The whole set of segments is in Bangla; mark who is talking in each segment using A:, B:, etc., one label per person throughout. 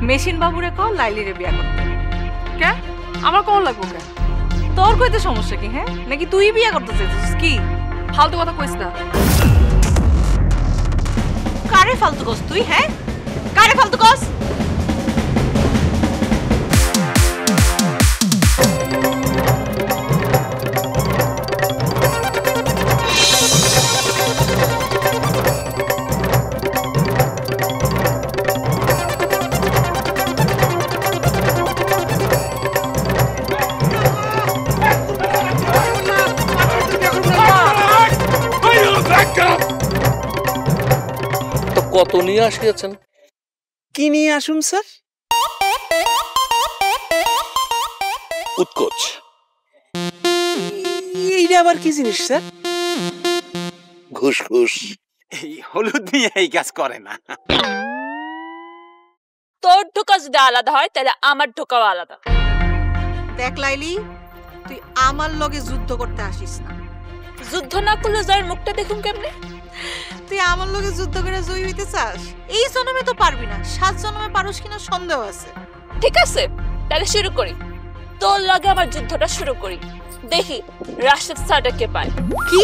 A: মেশিন বাবুরে কও লাইলিরে বিয়া করতে। কে আমার কোন লাগবো কে? তোর কইতে সমস্যা কি? হ্যাঁ নাকি তুই বিয়া করতে চাইছিস? কি ফালতু কথা কইস না। কারে ফালতু কস তুই? হ্যাঁ কারে ফালতু কস?
B: কত নিয়ে আসিয়াছেন?
C: কি নিয়ে আসুন স্যার?
B: উৎকোচ।
C: এইটা আবার কি জিনিস স্যার?
B: ঘুষ ঘুষ।
C: এই হলুদ নিয়ে এই কাজ করে না।
D: তোর ঢোকা যদি আলাদা হয় তাহলে আমার ঢোকাও আলাদা।
A: দেখ লাইলি, তুই আমার লগে যুদ্ধ করতে আসিস না।
D: যুদ্ধ না করলে যার মুখটা দেখুন কেমনে?
A: তুই আমার লগে যুদ্ধ করে জয়ী হইতে চাস? এই জন্মে তো পারবি না, 7 জন্মে পারোস কিনা সন্দেহ আছে।
D: ঠিক আছে তাহলে শুরু করি। তোর লগে আমার যুদ্ধটা শুরু করি, দেখি রাশেদ স্যারটা কে পায়।
A: কি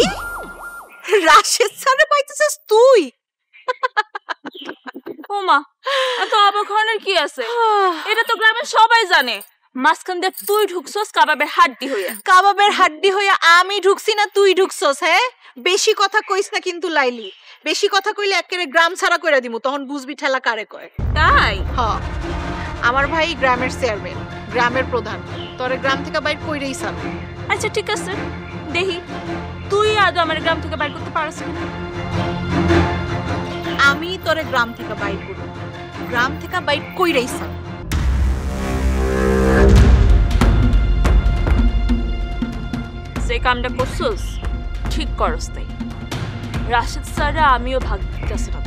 A: রাশেদ স্যারে পাইতেছিস তুই?
D: ওমা এত অবাক হওয়ার কি আছে? এটা তো গ্রামের সবাই জানে। মাঝখান দিয়ে তুই ঢুকছস কাবাবের হাড্ডি হইয়া।
A: কাবাবের হাড্ডি হইয়া আমি ঢুকছি না তুই ঢুকছস? হ্যাঁ বেশি কথা কইস না কিন্তু লাইলি। বেশি কথা কইলে একেবারে গ্রাম ছাড়া কইরা দিমু, তখন বুঝবি ঠেলা কারে কয়।
D: তাই?
A: হ্যাঁ আমার ভাই গ্রামের চেয়ারম্যান, গ্রামের প্রধান, তোরে গ্রাম থেকে বাইর কইরেই ছাড়।
D: আচ্ছা ঠিক আছে, দেখি তুই আজ আমার গ্রাম থেকে বাইর করতে পারছ কিনা।
A: আমি তোরে গ্রাম থেকে বাইর করব, গ্রাম থেকে বাইর কইরেই ছাড়।
D: যে কামটা করছস ঠিক করস তাই। রাশেদ স্যাররা আমিও ভাগ দিতেছি না।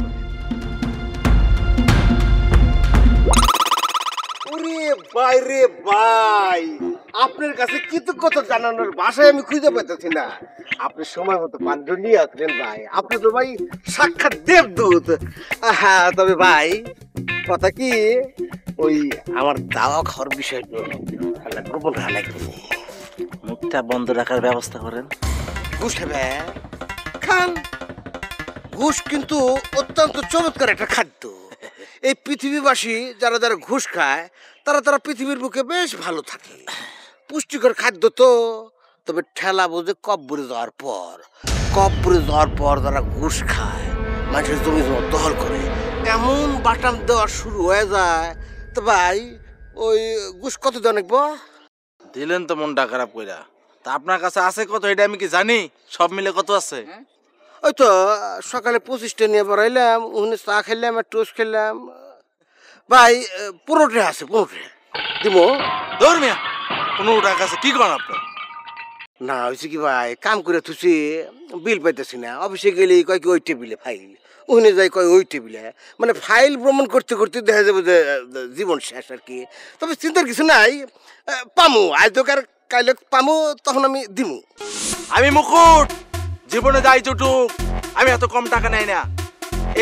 E: ওরে ভাই রে ভাই, আপনার কাছে কৃতজ্ঞতা জানানোর ভাষায় আমি খুঁজে পেতেছি না। আপনি সময় মতো পাত্র নিয়ে আসলেন ভাই। আপনি তো ভাই সাক্ষাৎ দেবদূত। হ্যাঁ তবে ভাই কথা কি, ওই আমার দাওয়া খাওয়ার বিষয়টা গোপন রাখা লাগতেছে।
C: মুখটা বন্ধ রাখার ব্যবস্থা করেন।
E: ঘুষ খাবে খান। ঘুষ কিন্তু অত্যন্ত চমৎকার একটা খাদ্য। এই পৃথিবীবাসী যারা যারা ঘুষ খায় তারা পৃথিবীর বুকে বেশ ভালো থাকে। পুষ্টিকর খাদ্য তো। তবে ঠেলা বোঝে কব্বরে যাওয়ার পর যারা ঘুষ খায়, মানুষের জমি জমা দখল করে, এমন বাটাম দেওয়া শুরু হয়ে যায়। তো ভাই ওই ঘুষ কত দেওয়া নাকবো?
F: দিলেন তো মনটা খারাপ কইরা। তা আপনার কাছে আছে কত এটা আমি কি জানি? সব মিলে কত আছে?
E: ওই তো সকালে 25টা নিয়ে বেড়াইলাম, ওখানে চা খেলাম আর টোস্ট খেলাম। ভাই 15টা আছে, 15টা দিব।
F: ধর মিয়া 15 টাকা আছে, কি করেন আপনি?
E: না হয়েছে কি ভাই, কাম করে থুছি, বিল পাইতেছি না। অফিসে গেলে কয় কি ওই টেবিলে ফাইল, ওখানে যাই কয় ওই টেবিলে। মানে ফাইল ভ্রমণ করতে করতে দেখা যাবে যে জীবন শেষ আর কি। তবে চিন্তার কিছু নাই, পামু আজ দোকার কাইলে পামু, তখন আমি দিমু।
F: আমি মুকুট, জীবনে যাই জুটুক, আমি এত কম টাকা নেই না।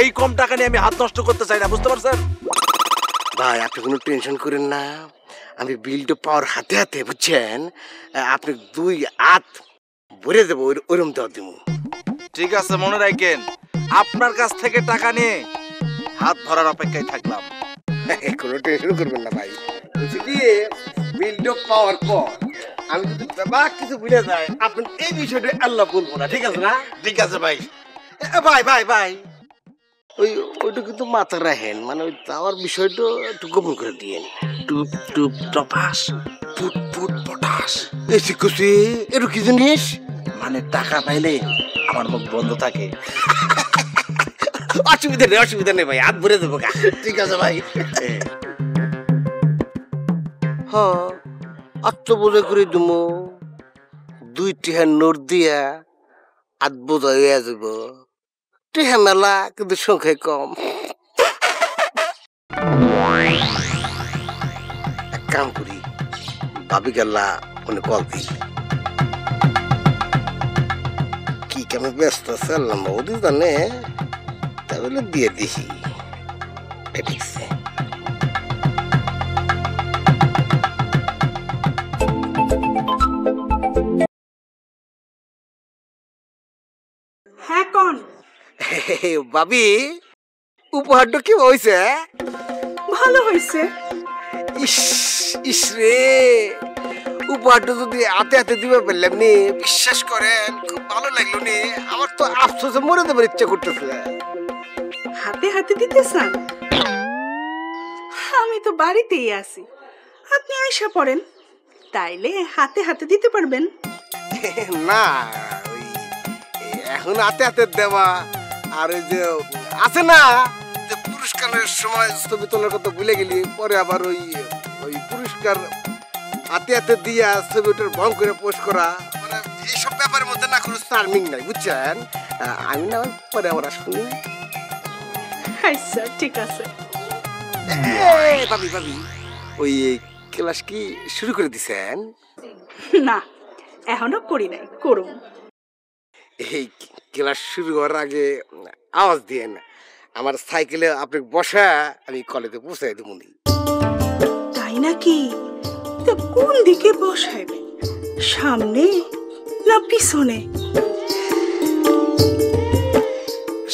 F: এই কম টাকা নিয়ে আমি হাত নষ্ট করতে চাই না, বুঝতে পারছেন?
E: ভাই আপনি কোনো টেনশন করেন না, আমি বিলটা পাওয়ার হাতে হাতে বুঝছেন, আপনি 2 হাত ভরে দেবো, ওইরকম দেওয়া দিব।
F: ঠিক আছে মনে রাখেন, আপনার কাছ থেকে টাকা নিয়ে হাত ভরার অপেক্ষায় থাকলাম।
E: কোনো টেনশন করবেন না ভাই। বলছি কি, বিলটা পাওয়ার পর আমি যদি বাবা কিছু ভুলে যাই, আপনি এই বিষয়টা আল্লাহ বলবো না, ঠিক আছে না?
F: ঠিক আছে ভাই।
E: ভাই ভাই ভাই ওইটা কিন্তু মাথা রাখেন, মানে ওই যাওয়ার বিষয়টা একটু গোপন করে দিয়েন।
C: টুপ টুপ টপাস,
E: ফুট ফুট পটাস, এসি খুশি, এর কি জিনিস?
C: মানে টাকা পাইলে আমার মুখ বন্ধ থাকে।
E: অসুবিধা নেই ভাই, হাত ভরে দেবো।
F: ঠিক আছে ভাই।
E: হ্যাঁ আত্মবোঝা করে দেবো, 2 টিহা নোট দিয়া হাত বোঝা হয়ে যাব। টিহা মেলা কিন্তু সংখ্যায় কম। এক কাম করি, ভাবি গেলা মনে কল দিই। কি কেমন ব্যস্ত আছে আল্লাহ বৌদি জানে, তাহলে দিয়ে দিই। ঠিক আছে। ভাবি উপহারটা কি হয়েছে?
G: ভালো হয়েছে।
E: ইস ইস রে, উপহারটা যদি হাতে হাতে দিবে পারলাম নি, বিশ্বাস করেন খুব ভালো লাগলো নি। আমার তো আফসোসে মরে দেবার ইচ্ছা করতেছে।
G: হাতে হাতে দিতে চান? আমি তো বাড়িতেই আছি, আপনি আয়সা পড়েন, তাইলে হাতে হাতে দিতে পারবেন।
E: না ওই এখন হাতে হাতে দেওয়া আর ওই যে আছে না যে পুরস্কারের সময় ছবি তোলার কথা ভুলে গেলি, পরে আবার ওই ওই পুরস্কার হাতে হাতে দিয়া ছবিটার ভং করে পোস্ট করা, মানে এইসব ব্যাপারের মধ্যে না কোনো চার্মিং নাই, বুঝছেন? আমি না পরে আবার শুনি।
G: আচ্ছা ঠিক আছে।
E: ভাবি ভাবি ওই ক্লাস কি শুরু করে দিছেন?
G: না এখনো করি নাই, করুন।
E: এই ক্লাস শুরু হওয়ার আগে আওয়াজ দিয়েন, আমার সাইকেলে আপনি বসা আমি কলেজে পৌঁছাই দেবো।
G: তাই নাকি? তো কোন দিকে বসাইবে, সামনে না পিছনে?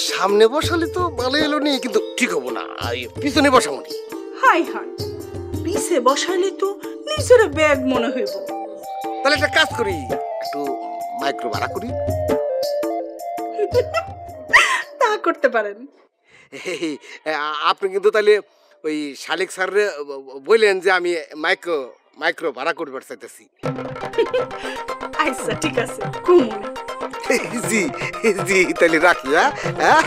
E: সামনে বসালে তো ভালো এলো নি, কিন্তু ঠিক হবো না, পিছনে বসাবো নি।
G: হাই হাই, পিছে বসাইলে তো নিজের ব্যাগ মনে হইব।
E: তাহলে একটা কাজ করি, একটু মাইক্রো ভাড়া করি।
G: তা করতে পারেন।
E: আপনি কিন্তু তাহলে ওই শালিক স্যাররে বললেন যে আমি মাইক্রো ভাড়া করবার চাইতেছি।
G: আচ্ছা ঠিক আছে, ঘুমুন।
E: জি জি, তাহলে রাখি। হ্যাঁ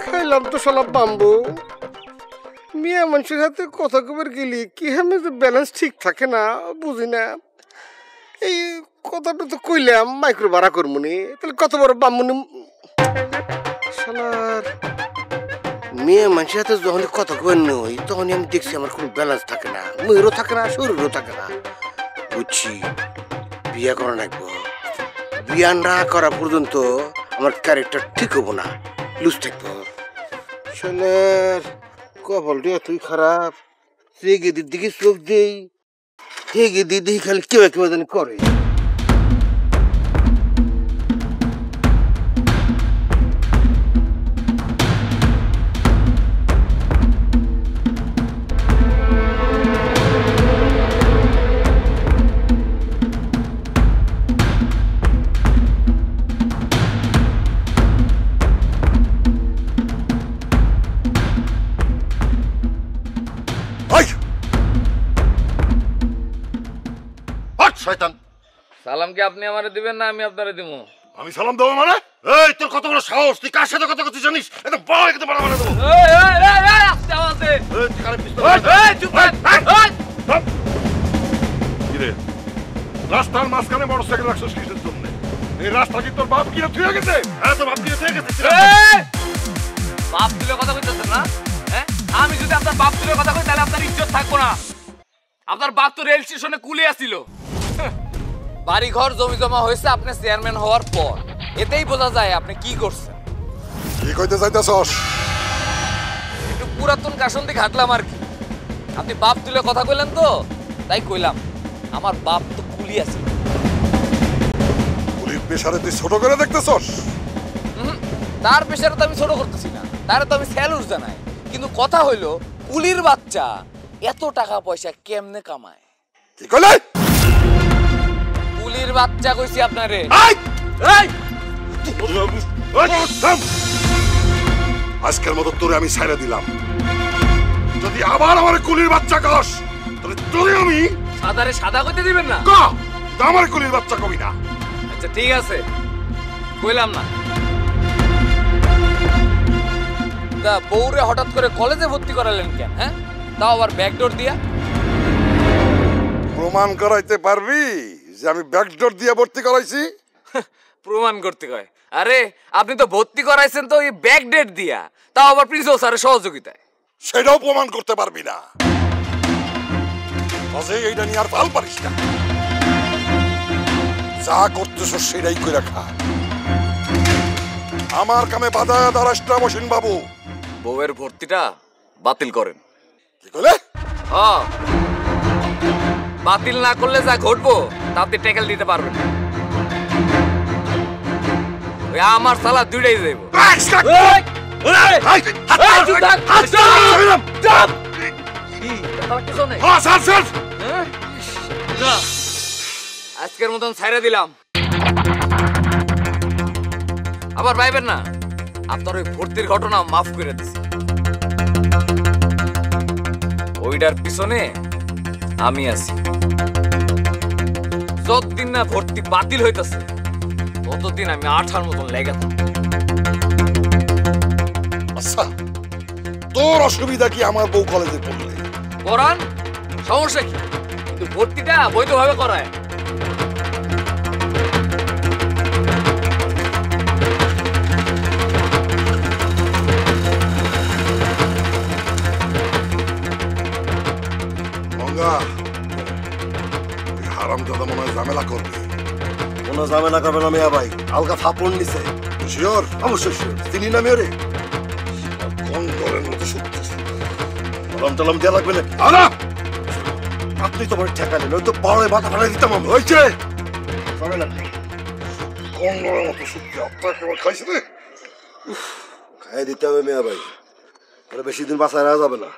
E: খাইলাম তো শালা বাম্বু। মিয়া মানুষের হাতে কথা কবার গেলি কি হামে যে ব্যালেন্স ঠিক থাকে না, বুঝি না। এই কথাটা তো কইলাম মাইক্রো ভাড়া করবনি, তাহলে কত বড় বাম্বুনি শালার। মেয়ে মানুষের হাতে যখন কথা কবেন নই, তখনই আমি দেখছি আমার কোনো ব্যালেন্স থাকে না, মেয়েরও থাকে না, শরীরও থাকে না। বুঝছি বিয়ে করা লাগবো, বিয়ে না করা পর্যন্ত আমার ক্যারেক্টার ঠিক হবো না, লুজ থাকবো। শালার কপালটা এতই খারাপ, রেগে দিকে চোখ দেই, হেগে দিদি খালি কেউ কেউ জানি করে।
H: শয়তান,
I: সালাম কি আপনি আমারে দিবেন না আমি আপনারে দিব?
H: আমি সালাম দেবো মানে? এই তোর কত বড় সাহস, তুই কার সাথে কথা কথা জানিস? একদম বড় একদম বড় বড় দেবো।
I: এই আস্তে আস্তে,
H: এই তুই কারে পিস্তল?
I: এই চুপ কর।
H: কি রে, রাস্তার মাঝখানে মোটরসাইকেল রাখছিস কিসের জন্য? এই রাস্তা কি তোর বাপ কিনে থুয়ে গেছে? হ্যাঁ, তোর বাপ কিনে থুয়ে গেছে।
I: বাপ তুলে কথা কইতেছেন না? হ্যাঁ, আমি যদি আপনার বাপ তুলে কথা কই তাহলে আপনার ইজ্জত থাকবো না। আপনার বাপ তো রেল স্টেশনে কুলে আসছিল। বাড়ি ঘর জমি জমা হয়েছে আপনি চেয়ারম্যান হওয়ার পর, এতেই বোঝা যায় আপনি কি করছেন।
H: কি কইতে চাইতেছস?
I: একটু পুরাতন কাশন দিয়ে ঘাটলাম আর কি। আপনি বাপ তুলে কথা কইলেন তো, তাই কইলাম। আমার বাপ তো কুলি আছে।
H: পুলিশ পেশারে তুই ছোট করে দেখতেছস?
I: তার পেশারে তো আমি ছোট করতেছি না, তারে তো আমি স্যালুট জানাই। কিন্তু কথা হইলো কুলির বাচ্চা এত টাকা পয়সা কেমনে কামায়?
H: কি কইলে?
I: কুলির বাচ্চা কইছি আপনারে।
H: আজকের মতো তোরে আমি ছাইড়া দিলাম। যদি আবার আমার কুলির বাচ্চা কস, তাহলে তোরে আমি
I: সাদারে সাদা কইতে দিবেন না?
H: আমার কুলির বাচ্চা কবি না।
I: আচ্ছা ঠিক আছে, কইলাম না। তা বউরে হঠাৎ করে কলেজে ভর্তি করালেন কেন? হ্যাঁ, তাও আবার ব্যাকডোর দিয়া?
H: প্রমাণ করাইতে পারবি যে আমি ব্যাকডোর দিয়ে ভর্তি করাইছি?
I: প্রমাণ করতে কয়? আরে আপনি তো ভর্তি করাইছেন তো এই ব্যাকডেট দিয়া, তাও আবার প্রিন্সিপাল স্যারের সহযোগিতায়।
H: সেটাও প্রমাণ করতে পারবি না। এইটা নিয়ে আর পাল পারিস না। যা করতেছ সেটাই করে খা। আমার কামে বাধা দাঁড়াস না বসেন বাবু।
I: বউয়ের ভর্তিটা বাতিল করেন।
H: কি কইলে?
I: হ্যাঁ, বাতিল না করলে যা ঘটবো তা আপনি ট্যাকেল দিতে পারবেন না। ওই আমার সালা দুইটাই দেব। আজকের মতন ছাইরা দিলাম, আবার ভাইবেন না আপনার ওই ভর্তির ঘটনা মাফ করে দিছি। ওইটার পিছনে আমি আছি। যতদিন না ভর্তি বাতিল হইতেছে ততদিন আমি আঠার মতন লেগে থাকি।
H: আচ্ছা, তোর অসুবিধা কি আমার বউ কলেজে পড়লে?
I: করান, সমস্যা কি? কিন্তু ভর্তিটা বৈধভাবে করায়।
H: মঙ্গা, হারাম দাদা মনে হয় ঝামেলা করবে।
J: কোনো ঝামেলা করবে না মিয়া ভাই, আলগা ফাপড় নিছে।
H: শিওর?
J: অবশ্যই শিওর। চিনি না মেয়রে
H: কঙ্করের মতো সত্যি।
J: কলম টলম দেওয়া লাগবে না।
H: আনা
J: আপনি তো আমার ঠেকা নেন, তো পাড়ে মাথা ফাটাই দিতাম আমি।
H: হয়েছে
J: হবে না
H: কঙ্করের মতো সত্যি। আপনার কেমন খাইছে রে?
J: খাই দিতে হবে মিয়া ভাই, আরে বেশি দিন বাঁচায় রাখা যাবে না।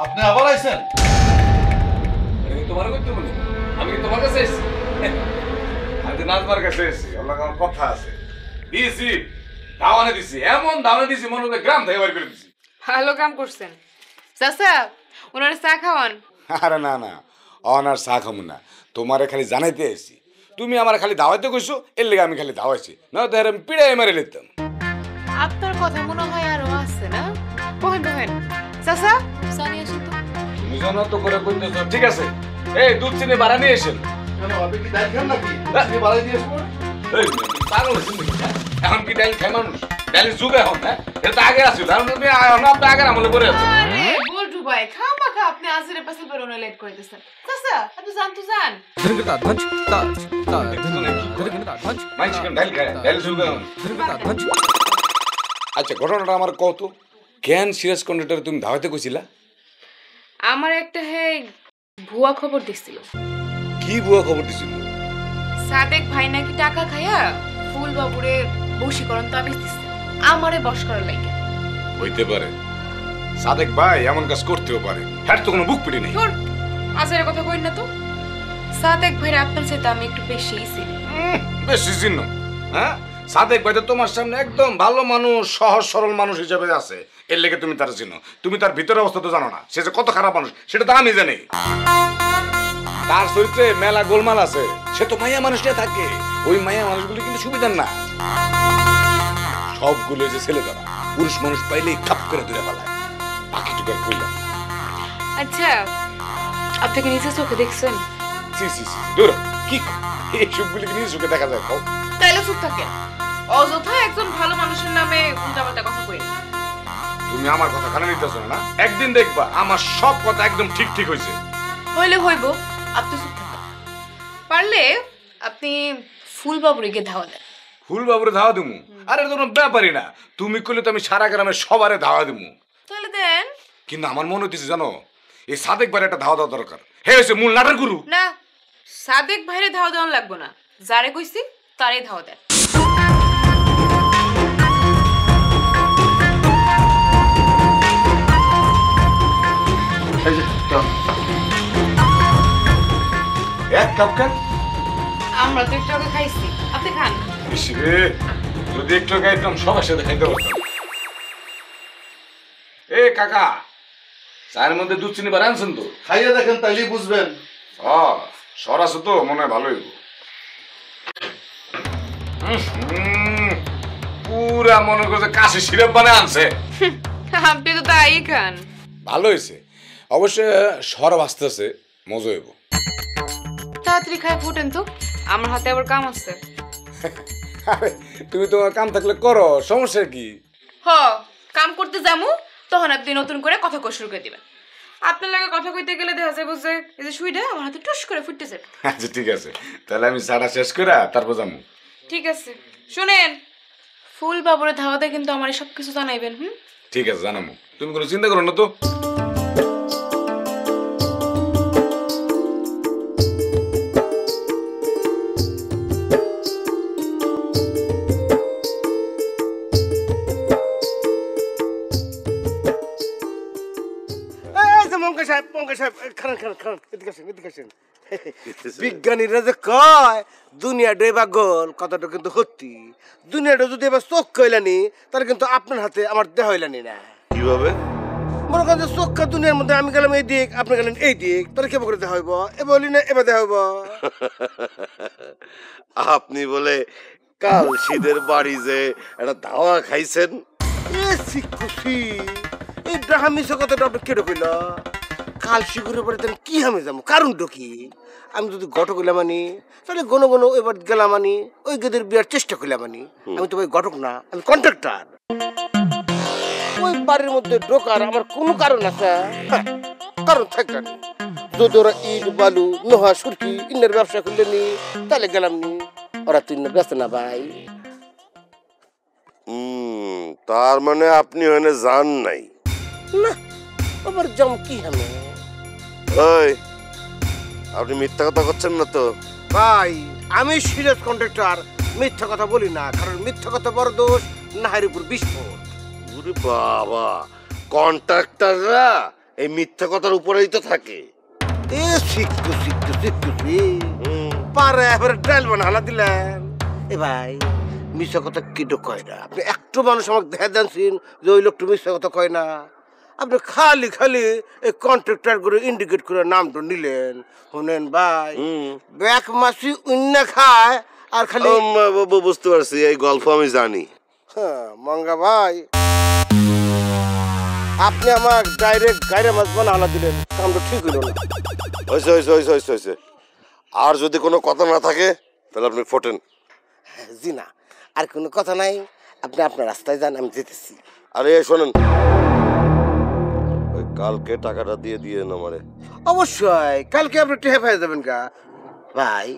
F: আপনি আবার আইছেন?
I: তোমার করতে বলি, আমি কি তোমার কাছে এসেছি?
F: আমি তো নাজমার কাছে এসেছি, আমার কথা আছে। দিয়েছি, দাওয়ানে দিছি, এমন দাওয়ানে দিছি মনে হচ্ছে গ্রাম থেকে বাড়ি করে দিছি।
A: ভালো কাম করছেন চাচা, ওনারে চা খাওয়ান।
K: আরে না না, অনার চা খামু না, তোমারে খালি জানাইতে এসেছি। তুমি আমার খালি দাওয়াইতে কইছো, এর লেগে আমি খালি দাওয়াইছি, না তো আমি পিড়াই মারে লিখতাম।
A: আপনার কথা মনে হয় আরো আছে না? বহেন বহেন চাচা, সানি আসুন তো।
F: তুমি জানো তো করে কইতেছো, ঠিক আছে। এই দুধ চিনি বাড়া নিয়ে এসেন।
H: কেন, আপনি কি ডাল খান নাকি? চিনি বাড়াই দিয়েছো?
F: এই পাগল হয়েছেন নাকি, হ্যাঁ? এখন কি ডাল খায় মানুষ? ডালের যুগ এখন, হ্যাঁ? এটা তো আগে আসছিল, এখন তুমি আপনি আগের আমলে করে আছো।
A: আরে বল্টু ভাই, খামাখা আপনি আসরে পাশে বেরোনো লেট কইতেছেন। চাচা আপনি জান তো জান।
F: মাইন চিকেন ডাল খায়, ডালের যুগ এখন।
K: আচ্ছা, ঘটনাটা আমার কত কেন সিরিয়াস কন্ডাক্টর তুমি দাওয়াইতে কইছিলা?
A: আমার একটা ভুয়া খবর দিছিল।
K: কি বুয়া খবর দিছিল?
A: সাদেক ভাই নাকি টাকা খায়া ফুল বাবুরে বশীকরণ তাবিজ দিছে আমারে বশ করার লাগে।
K: হইতে পারে, সাদেক ভাই এমন কাজ করতেও পারে, হ্যাঁ তো কোনো বুক পিটি নেই।
A: ধুর, আজের কথা কই না তো। সাদেক ভাইরে আপনার সাথে আমি একটু বেশিই চিনি।
K: বেশি চিহ্ন? হ্যাঁ, সাদেক ভাই তো তোমার সামনে একদম ভালো মানুষ, সহজ সরল মানুষ হিসেবে আছে, এর লেগে তুমি তার চিনো। তুমি তার ভিতরের অবস্থা তো জানো না, সে যে কত খারাপ মানুষ সেটা তো আমি জানি। তার চরিত্রে মেলা গোলমাল আছে, সে তো মায়া মানুষটা থাকে। ওই মায়া মানুষগুলি কিন্তু সুবিধার না, সবগুলো যে ছেলে তারা পুরুষ মানুষ পাইলেই খাপ করে দূরে ফেলায়। বাকিটুকু আর কইলাম।
A: আচ্ছা, আপনি কি নিজে চোখে দেখছেন?
K: সি সি সি, দূর কি এই সবগুলি নিজে চোখে দেখা যায়? খাও
A: তাইলে চুপ থাকেন, অযথা একজন ভালো মানুষের নামে উল্টাপাল্টা কথা কই।
K: তুমি আমার কথা কানে নিতেছো না? একদিন দেখবা আমার সব কথা একদম ঠিক ঠিক হয়েছে।
A: হইলে হইব, আপনি চুপ থাকেন। পারলে আপনি ফুল বাবুরিকে ধাওয়া দেন।
K: ফুল বাবুরে ধাওয়া দিমু? আরে এটা তো কোনো ব্যাপারই না, তুমি কইলে তো আমি সারা গ্রামের সবারে ধাওয়া দিমু।
A: তাহলে দেন।
K: কিন্তু আমার মনে হইতেছে জানো, এই সাদেক বারে একটা ধাওয়া দেওয়া দরকার। হে হয়েছে মূল নাটের গুরু।
A: না, সাদেক ভাইরে ধাওয়া দেওয়ান লাগবো না, যারে কইছি তারে ধাওয়া দেন।
K: এক কাপ খান।
A: আমরা তো একটু আগে খাইছি, আপনি খান।
K: ইস রে, যদি একটু খাইতাম সবার সাথে খাইতে পারতাম। এ কাকা, চায়ের মধ্যে দুধ চিনি বাড়া আনছেন তো?
H: খাইয়ে দেখেন, তাইলেই বুঝবেন।
K: সর আছে তো, মনে হয় ভালোই। পুরা মনে করছে কাশি সিরাপ বানায় আনছে।
A: আপনি তো তাই খান।
K: ভালো হয়েছে, অবশ্য সরব আসতেছে, মজা হইব।
A: তাড়াতাড়ি খাই ফুটেন তো, আমার হাতে আবার কাম আছে।
K: আরে তুমি তোমার কাম থাকলে করো, সমস্যা কি?
A: হ, কাম করতে যামু তখন আপনি নতুন করে কথা কই শুরু করে দিবেন। আপনার লাগে কথা কইতে গেলে দেখা যায় বুঝে এই যে সুইটা আমার হাতে টুস করে ফুটতেছে।
K: আচ্ছা ঠিক আছে, তাহলে আমি সারা শেষ করে তারপর যাবো।
A: ঠিক আছে, শুনেন,
L: ফুল বাবুরে ধাওয়াতে কিন্তু আমার সব কিছু জানাইবেন।
K: ঠিক আছে, জানাবো, তুমি কোনো চিন্তা করো না তো।
E: বিজ্ঞানীরা যে কয় দুনিয়াটা এবার গোল, কথাটা কিন্তু সত্যি। দুনিয়াটা যদি এবার চোখ কইলানি তাহলে কিন্তু আপনার হাতে আমার দেহ হইলানি না।
J: কিভাবে?
E: মনে করেন যে চোখটা দুনিয়ার মধ্যে, আমি গেলাম এই দিক, আপনি গেলেন এই দিক, তাহলে কেমন করে দেখা হইব? এবার বলি না এবার দেখা হইব।
J: আপনি বলে কাল শীতের বাড়ি যে একটা ধাওয়া খাইছেন?
E: খুশি এই ডাহা মিশো কথাটা আপনি কেটে কইল। কাল শিগুরের বাড়িতে কি আমি যাবো, কারণটা কি? আমি যদি ঘটক হইলাম আনি তাহলে গণ গণ এবার গেলাম আনি, ওই গেদের বিয়ার চেষ্টা করলাম আনি। আমি তো ভাই ঘটক না, আমি কন্ট্রাক্টর। ওই বাড়ির মধ্যে ঢোকার আমার কোনো কারণ আছে? কারণ থাকবে না। যদি ওরা ইট বালু লোহা সুরকি ইন্নের ব্যবসা করলে নি তাহলে গেলাম নি, ওরা তো ইন্নের ব্যস্ত না ভাই।
J: তার মানে আপনি ওখানে যান নাই?
E: না, আবার যাম কি হবে?
J: ওই আপনি মিথ্যা কথা করছেন না তো?
E: ভাই আমি সিরিয়াস কন্ট্রাক্টর, মিথ্যা কথা বলি না, কারণ মিথ্যা কথা বড় দোষ, নাহের উপর বিস্ফোট।
J: ওরে বাবা, কন্ট্রাক্টররা এই মিথ্যা কথার উপরেই তো থাকে।
E: এ শিখতো শিখতো শিখতেছি পারে এবার ডাল বানালা দিলেন। এ ভাই মিথ্যা কথা কিটো কয় না। আপনি একটু মানুষ আমাকে দেখা জানছেন যে ওই লোকটা মিথ্যা কথা কয় না? আপনি খালি খালি এই কন্ট্রাক্টর করে ইন্ডিকেট করে নামটা নিলেন। শুনেন ভাই, ব্যাক মাসি উন্না খায় আর খালি।
J: বুঝতে পারছি, এই গল্প আমি জানি।
E: হ্যাঁ মঙ্গা ভাই, আপনি আমার ডাইরেক্ট গাইরে মাছ বানালা দিলেন, কামটা ঠিক হইল না।
J: হয়েছে হয়েছে হয়েছে হয়েছে হয়েছে। আর যদি কোনো কথা না থাকে তাহলে আপনি ফোটেন।
E: জি না, আর কোনো কথা নাই, আপনি আপনার রাস্তায় যান, আমি যেতেছি।
J: আরে শোনেন, ওই কালকে টাকাটা দিয়ে দিয়ে আমারে।
E: অবশ্যই কালকে আপনি টেহা পেয়ে যাবেন গা ভাই।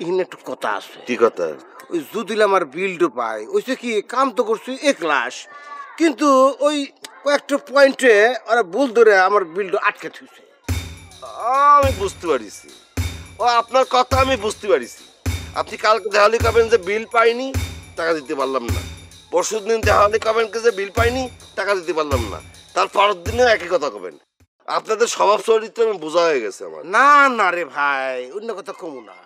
E: এখানে একটু কথা আছে।
J: কি কথা?
E: ওই যদিল আমার বিলটা পাই, ওইসে কি কাম তো করছি 1 লাখ, কিন্তু ওই কয়েকটা পয়েন্টে ওরা ভুল ধরে আমার বিলটা আটকে থুইছে।
J: আমি বুঝতে পারিছি, ও আপনার কথা আমি বুঝতে পারিছি। আপনি কালকে দেখালি কাবেন যে বিল পাইনি, টাকা দিতে পারলাম না। পরশু দিন দেখালি কাবেন যে বিল পাইনি, টাকা দিতে পারলাম না। তার পরের দিনেও একই কথা কবেন। আপনাদের স্বভাব চরিত্র আমি বোঝা হয়ে গেছে আমার।
E: না না রে ভাই, অন্য কথা কমু না।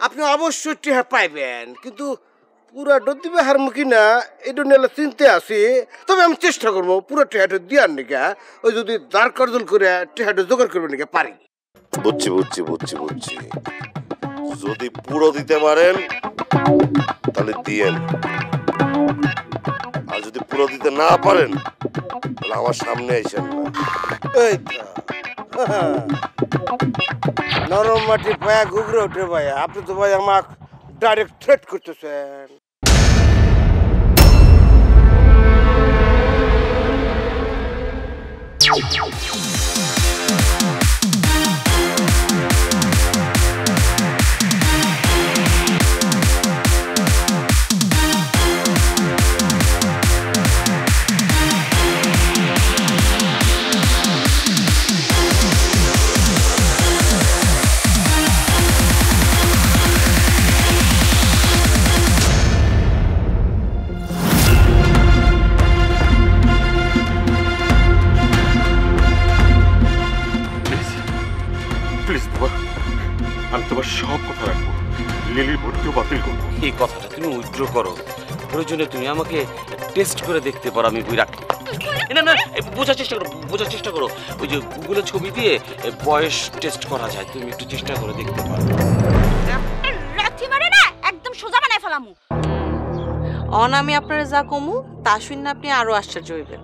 E: আপনি অবশ্যই টেহা পাইবেন, কিন্তু পুরা দিবে হার মুখী না, এটা নিয়ে চিনতে আসি। তবে আমি চেষ্টা করবো পুরো টেহাটা দিয়ার নিকা, ওই যদি দাঁড় করদল করে টেহাটা জোগাড় করবেন নিকা পারি।
J: বুঝছি বুঝছি বুঝছি বুঝছি। যদি পুরো দিতে পারেন তাহলে দিয়েন, আর যদি পুরো দিতে না পারেন তাহলে আমার সামনে আইসেন না।
E: এই তো নরম মাটি পায়া ঘুগরে ওঠে ভাই। আপনি তো ভাই আমাকে ডাইরেক্ট থ্রেট করতেছেন।
H: আমি তোমার সব কথা রাখবো, লিলির ভর্তিও বাতিল করবো।
M: এই কথাটা তুমি উইথড্র করো, প্রয়োজনে তুমি আমাকে টেস্ট করে দেখতে পারো, আমি বই রাখি না। না বোঝার চেষ্টা করো, বোঝার চেষ্টা করো। ওই যে গুগলে ছবি দিয়ে বয়স টেস্ট করা যায়, তুমি একটু চেষ্টা করে দেখতে পারো।
D: রাখি মারে না, একদম সোজা বানায় ফেলামু।
A: অন আমি আপনারা যা কমু তা শুনে আপনি আরো আশ্চর্য হইবেন।